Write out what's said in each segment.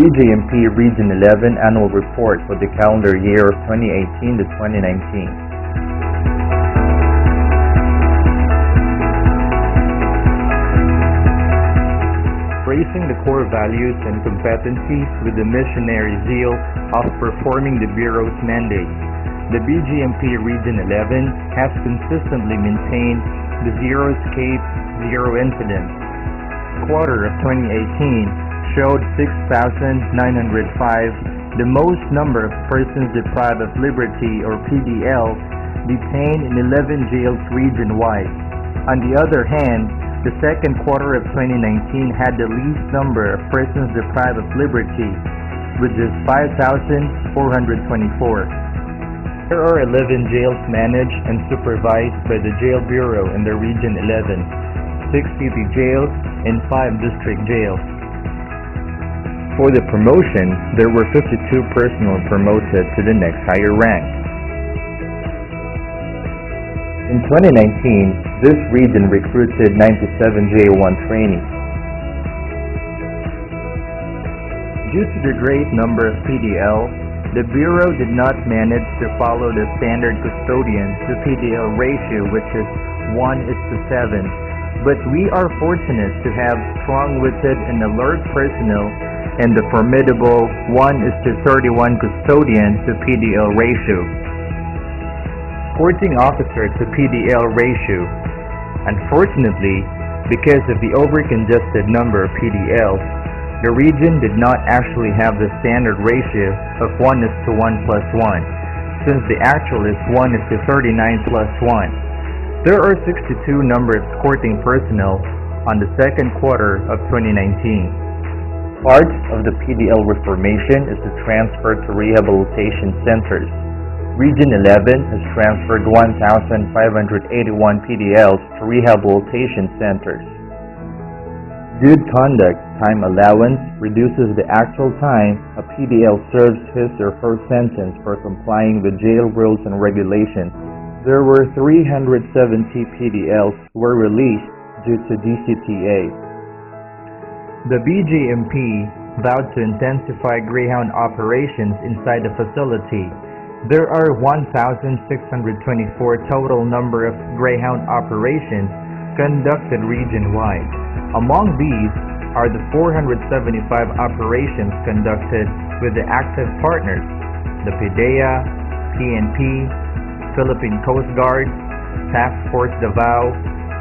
BJMP Region 11 Annual Report for the calendar year of 2018 to 2019. Embracing the core values and competencies with the missionary zeal of performing the Bureau's mandate, the BJMP Region 11 has consistently maintained the zero escape, zero incidents. Quarter of 2018 showed 6,905, the most number of persons deprived of liberty or PDL detained in 11 jails region-wide. On the other hand, the second quarter of 2019 had the least number of persons deprived of liberty, with just 5,424. There are 11 jails managed and supervised by the Jail Bureau in the Region 11, 6 city jails, and 5 district jails. For the promotion, there were 52 personnel promoted to the next higher rank. In 2019, this region recruited 97 J1 trainees. Due to the great number of PDL, the Bureau did not manage to follow the standard custodian to PDL ratio, which is 1:7, but we are fortunate to have strong-witted and alert personnel and the formidable 1:31 custodian to PDL ratio. Reporting officer to PDL ratio. Unfortunately, because of the over-congested number of PDLs, the region did not actually have the standard ratio of 1:1+1, since the actual is 1:39+1. There are 62 number of escorting personnel on the second quarter of 2019. Part of the PDL reformation is the transfer to rehabilitation centers. Region 11 has transferred 1,581 PDLs to rehabilitation centers. Good conduct time allowance reduces the actual time a PDL serves his or her sentence for complying with jail rules and regulations. There were 370 PDLs who were released due to DCTA. The BJMP vowed to intensify Greyhound operations inside the facility. There are 1,624 total number of Greyhound operations conducted region-wide. Among these are the 475 operations conducted with the active partners, the PDEA, PNP, Philippine Coast Guard, Task Force Davao,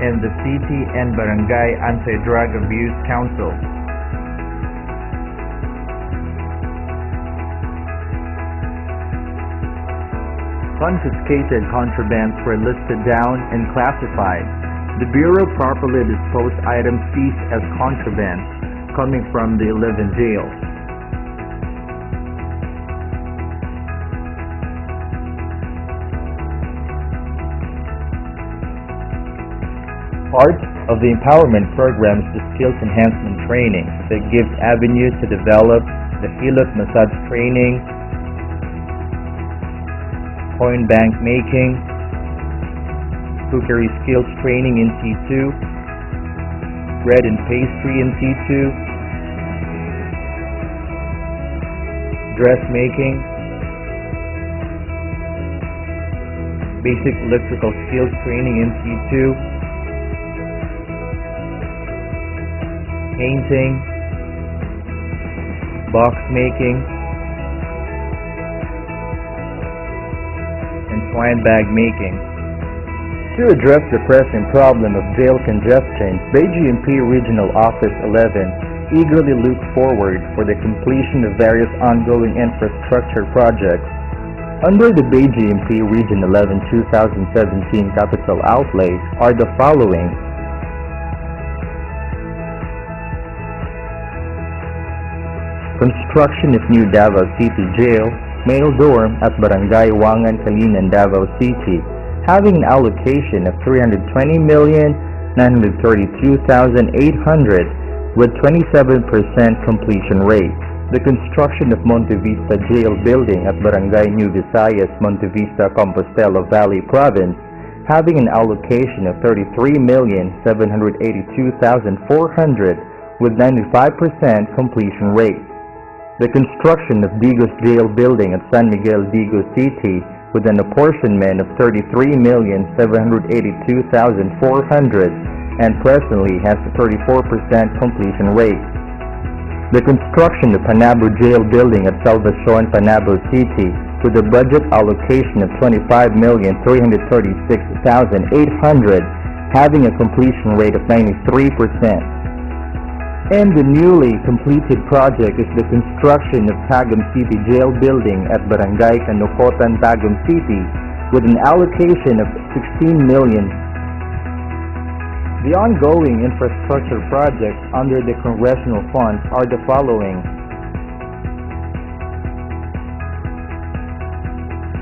and the City and Barangay Anti-Drug Abuse Council. Confiscated contrabands were listed down and classified. The Bureau properly disposed items seized as contraband coming from the 11 jails. Part of the empowerment program is the skills enhancement training that gives avenue to develop the hilot massage training, coin bank making, cookery skills training in T2, bread and pastry in T2, dressmaking, basic electrical skills training in T2, painting, box making, and twine bag making. To address the pressing problem of jail congestion, BJMP Regional Office 11 eagerly looks forward for the completion of various ongoing infrastructure projects. Under the BJMP Region 11 2017 capital outlay are the following: construction of new Davao City Jail, male dorm at Barangay Wangan, Kalinan, Davao City, having an allocation of 320,932,800 with 27% completion rate. The construction of Monte Vista Jail building at Barangay New Visayas, Monte Vista, Compostela Valley Province, having an allocation of 33,782,400 with 95% completion rate. The construction of Digos Jail Building at San Miguel, Digos City with an apportionment of 33,782,400 and presently has a 34% completion rate. The construction of Panabo Jail Building at Salvacion, Panabo City with a budget allocation of 25,336,800 having a completion rate of 93%. And the newly completed project is the construction of Tagum City Jail Building at Barangay Canucotan, Tagum City with an allocation of 16 million. The ongoing infrastructure projects under the congressional funds are the following.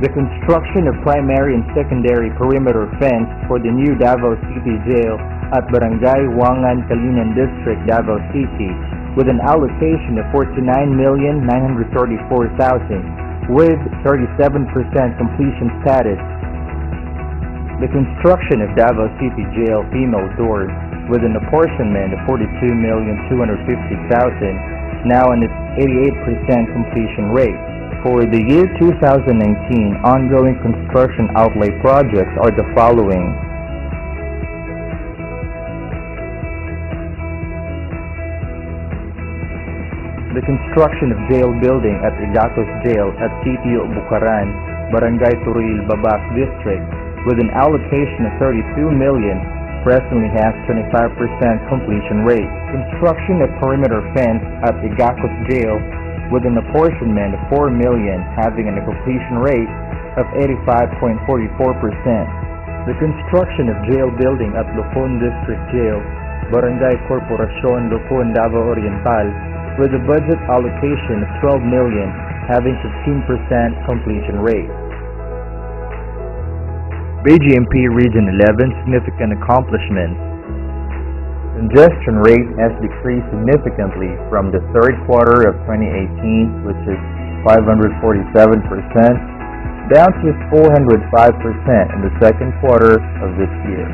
The construction of primary and secondary perimeter fence for the new Davao City Jail at Barangay Wangan, Kalinan District, Davao City with an allocation of 49,934,000 with 37% completion status. The construction of Davao City Jail female doors with an apportionment of 42,250,000 now on its 88% completion rate. For the year 2019, ongoing construction outlay projects are the following. The construction of jail building at Igatos Jail at Sitio Bukaran, Barangay Turil, Babak District with an allocation of 32 million, presently has 25% completion rate. Construction of perimeter fence at Igatos Jail with an apportionment of 4 million, having a completion rate of 85.44%. The construction of jail building at Lupon District Jail, Barangay Corporacion, Lupon, Davao Oriental with a budget allocation of 12 million, having 15% completion rate. BJMP Region 11 significant accomplishments. Congestion rate has decreased significantly from the third quarter of 2018, which is 547%, down to 405% in the second quarter of this year.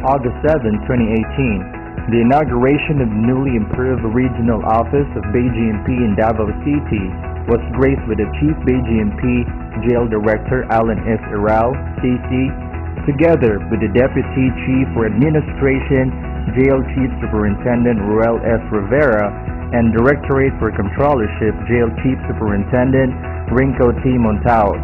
August 7, 2018. The inauguration of the newly improved regional office of BJMP in Davao City was graced with the Chief BJMP Jail Director Alan S. Iral, CC, together with the Deputy Chief for Administration, Jail Chief Superintendent Ruel S. Rivera, and Directorate for Controllership Jail Chief Superintendent Rinco T. Montaos.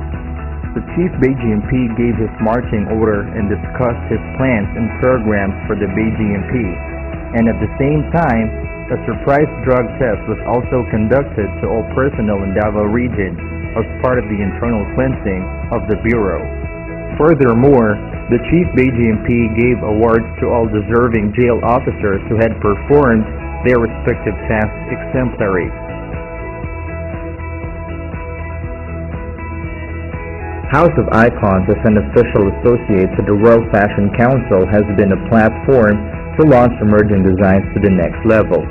The Chief BJMP gave his marching order and discussed his plans and programs for the BJMP. And at the same time, a surprise drug test was also conducted to all personnel in Davao region as part of the internal cleansing of the Bureau. Furthermore, the Chief BJMP gave awards to all deserving jail officers who had performed their respective tasks exemplary. House of Icons as an official associate to the World Fashion Council has been a platform to launch emerging designs to the next level,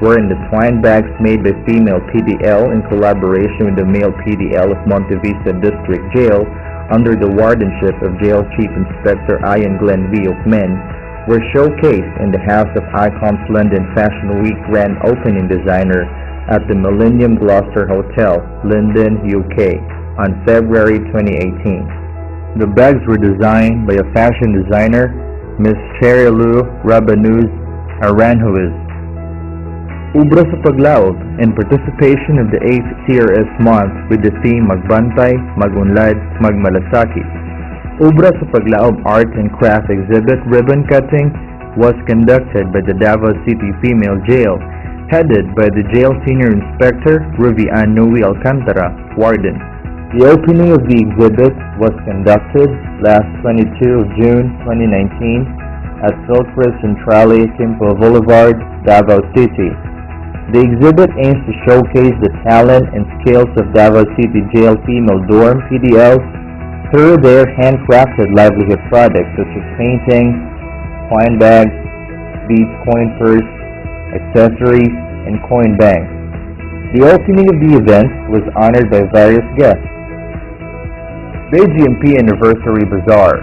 wherein the twine bags made by female PDL in collaboration with the male PDL of Montevista District Jail under the wardenship of Jail Chief Inspector Ian Glenn V. of Men were showcased in the House of Icons London Fashion Week grand opening designer at the Millennium Gloucester Hotel, London, UK on February 2018. The bags were designed by a fashion designer, Ms. Cherilu Rabanuz Aranjuez. Ubra sa Paglaob in participation of the 8th CRS month with the theme Magbantay, Magunlad, Magmalasakit. Ubra sa Paglaob art and craft exhibit ribbon cutting was conducted by the Davao City Female Jail, headed by the Jail Senior Inspector Ruvian Nui Alcantara, Warden. The opening of the exhibit was conducted last 22 of June 2019 at Philcris Centrale, Quimpo Boulevard, Davao City. The exhibit aims to showcase the talent and skills of Davao City Jail female dorm PDLs through their handcrafted livelihood products such as painting, coin bags, beads, coin purse, accessories, and coin banks. The opening of the event was honored by various guests. BJMP Anniversary Bazaar.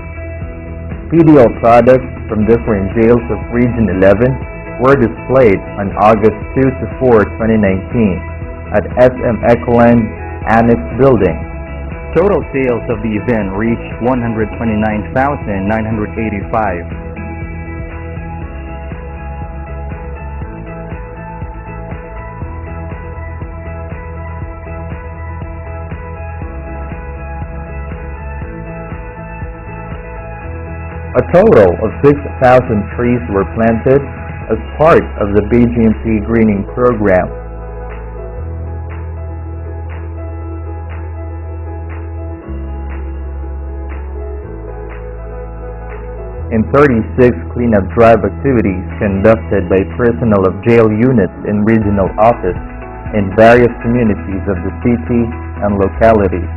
PDL products from different jails of Region 11 were displayed on August 2 to 4, 2019. at SM Ecoland Annex Building. Total sales of the event reached 129,985. A total of 6,000 trees were planted as part of the BJMP greening program. In 36 cleanup drive activities conducted by personnel of jail units in regional office in various communities of the city and localities.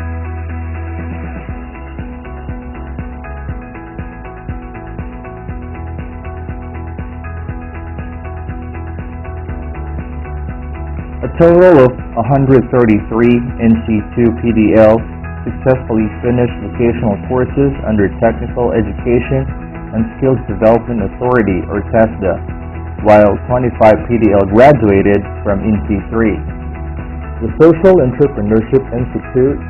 A total of 133 NC2 PDL successfully finished vocational courses under Technical Education and Skills Development Authority or TESDA, while 25 PDL graduated from NC3. The Social Entrepreneurship Institute,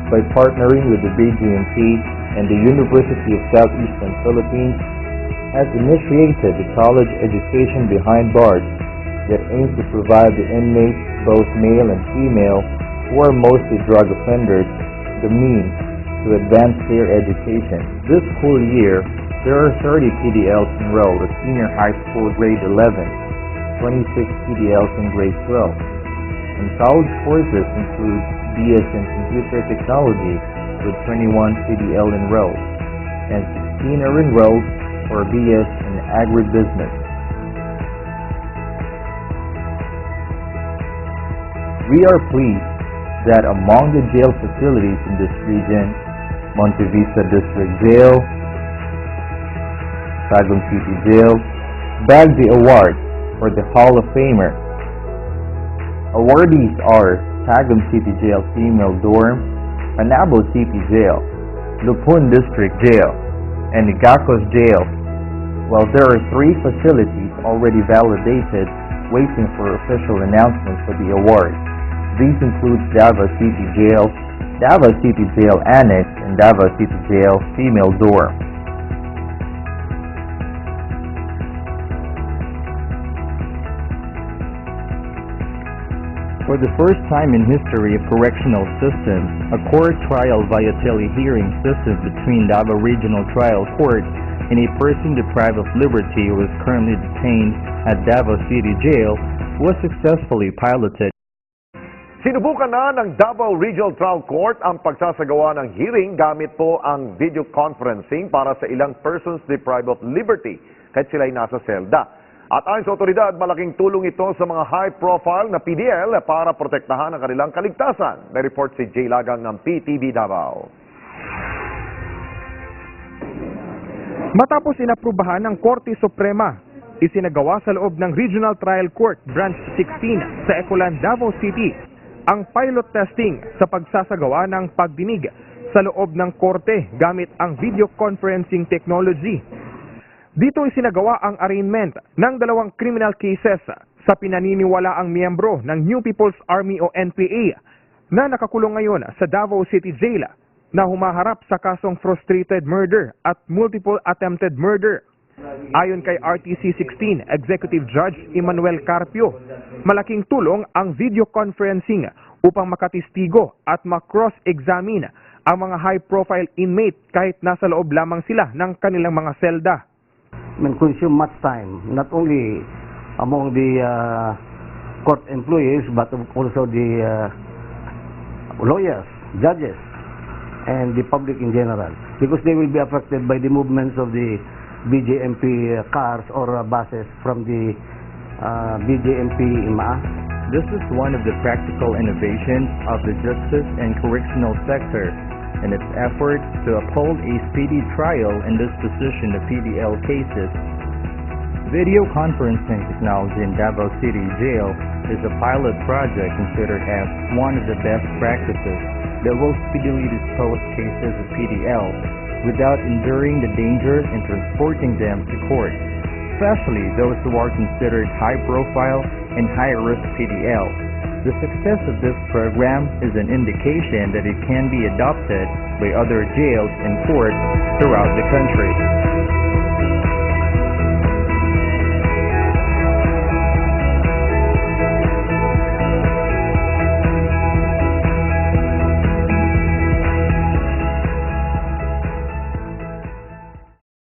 by partnering with the BJMP and the University of Southeastern Philippines, has initiated the college education behind bars that aims to provide the inmates, both male and female, who are mostly drug offenders, the means to advance their education. This school year, there are 30 PDLs enrolled at senior high school grade 11, 26 PDLs in grade 12, and college courses include BS in Computer Technology with 21 PDL enrolled, and 16 are enrolled for BS in Agribusiness. We are pleased that among the jail facilities in this region, Monte Vista District Jail, Tagum City Jail, bagged the award for the Hall of Famer. Awardees are Tagum City Jail Female Dorm, Panabo City Jail, Lupon District Jail, and Igacos Jail, while there are 3 facilities already validated waiting for official announcements for the award. These include Davao City Jail, Davao City Jail Annex, and Davao City Jail Female Dorm. For the first time in history of correctional systems, a court trial via telehearing system between Davao Regional Trial Court and a person deprived of liberty who is currently detained at Davao City Jail was successfully piloted. Sinubukan na ng Davao Regional Trial Court ang pagsasagawa ng hearing gamit po ang video conferencing para sa ilang persons deprived of liberty kahit sila'y nasa selda. At ayon sa otoridad, malaking tulong ito sa mga high-profile na PDL para protektahan ang kanilang kaligtasan. May report si Jay Lagang ng PTV Davao. Matapos inaprubahan ng Korte Suprema, isinagawa sa loob ng Regional Trial Court Branch 16 sa Ecoland, Davao City ang pilot testing sa pagsasagawa ng pagdinig sa loob ng korte gamit ang video conferencing technology. Dito isinagawa ang arraignment ng 2 criminal cases sa pinaniniwalaang miyembro ng New People's Army o NPA na nakakulong ngayon sa Davao City Jail na humaharap sa kasong frustrated murder at multiple attempted murder. Ayon kay RTC 16 Executive Judge Emmanuel Carpio, malaking tulong ang video conferencing upang makatistigo at ma-cross-examine ang mga high-profile inmate kahit nasa loob lamang sila ng kanilang mga selda. Consume much time, not only among the court employees but also the lawyers, judges, and the public in general, because they will be affected by the movements of the BJMP cars or buses from the BJMP IMA. This is one of the practical innovations of the justice and correctional sector in its efforts to uphold a speedy trial in disposition of PDL cases. Video conferencing technology in Davao City Jail is a pilot project considered as one of the best practices that will speedily dispose cases of PDL without enduring the danger in transporting them to court, especially those who are considered high-profile and high-risk PDL. The success of this program is an indication that it can be adopted by other jails and courts throughout the country.